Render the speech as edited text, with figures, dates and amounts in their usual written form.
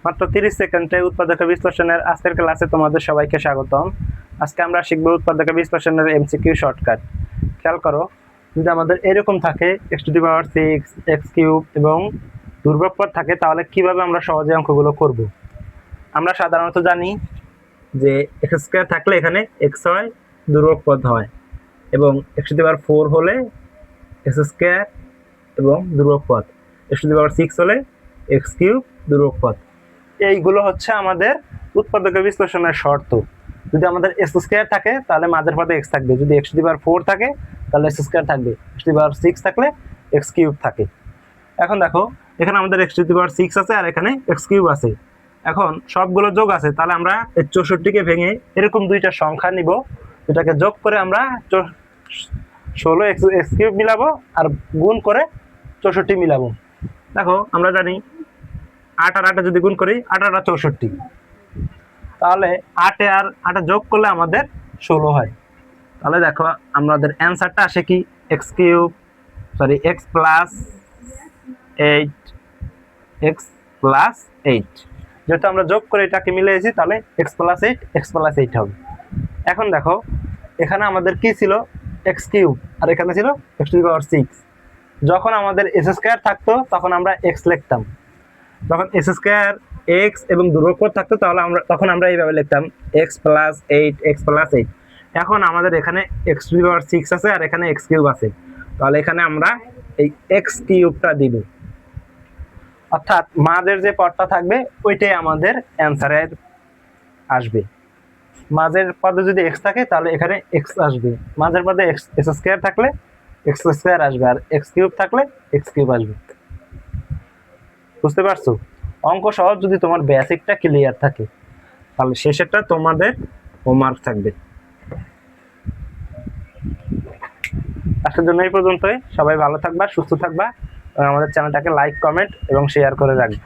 মাত্র 30 সেকেন্ডে উৎপাদক বিশ্লেষণের আজকের ক্লাসে তোমাদের সবাইকে স্বাগতম। আজকে আমরা শিখব উৎপাদক বিশ্লেষণের এমসিকিউ শর্টকাট। খেয়াল করো, যদি আমাদের এরকম থাকে x⁶, x³ এবং ধ্রুবক পদ থাকে, তাহলে কিভাবে আমরা সহজে অঙ্কগুলো করব। আমরা সাধারণত জানি যে x² থাকলে এখানে x হয়, ধ্রুবক পদ হয়, এবং x⁴ হলে x² এবং ধ্রুবক পদ, x⁶ হলে x³ ধ্রুবক পদ। এইগুলো হচ্ছে আমাদের উৎপাদক বিশ্লেষণের শর্ত। যদি আমাদের x² থাকে তাহলে মাঝের পদে x থাকবে, যদি x⁴ থাকে তাহলে x² থাকবে, x⁶ থাকলে x³ থাকে। এখন দেখো, এখানে আমাদের x⁶ আছে আর এখানে x³ আছে। এখন সবগুলো যোগ আছে, তাহলে আমরা এই 64কে ভেঙে এরকম দুইটা সংখ্যা নিব, যেটাকে যোগ করে আমরা 16 x³ মিলাবো আর গুণ করে 64 মিলাবো। দেখো, আমরা জানি 8 আর 8 যদি গুণ করি 8 আর 8 64, তাহলে 8 আর 8 যোগ করলে আমাদের 16 হয়। তাহলে দেখো আমাদের অ্যান্সারটা আসে কি x + 8, যেহেতু আমরা যোগ করে এটাকে মিলিয়েছি তাহলে x+8 হবে। এখন দেখো, এখানে আমাদের কি ছিল x³ আর এখানে ছিল x⁶। যখন আমাদের s² থাকতো তখন আমরা x লিখতাম, যখন s² x এবং ধ্রুবক পদ থাকতো তখন আমরা এইভাবে লিখতাম x+8। এখন আমাদের এখানে x⁶ আছে আর এখানে x³ আছে, তাহলে এখানে আমরা এই x³ দিব, অর্থাৎ মাঝের যে পদটা থাকবে ওইটাই আমাদের অ্যান্সারের আসবে। মাঝের পদে যদি x থাকে তাহলে এখানে x আসবে, মাঝের পদে s² থাকলে x² আসবে, আর x³ থাকলে x³ আসবে। বুঝতে পারছো? অঙ্ক সহজ যদি তোমার বেসিকটা ক্লিয়ার থাকে, তাহলে শেষেরটা তোমাদের হোমওয়ার্ক থাকবে। আজকের জন্য এই পর্যন্তই। সবাই ভালো থাকবা, সুস্থ থাকবা, এবং আমাদের চ্যানেলটাকে লাইক, কমেন্ট এবং শেয়ার করে রাখবে।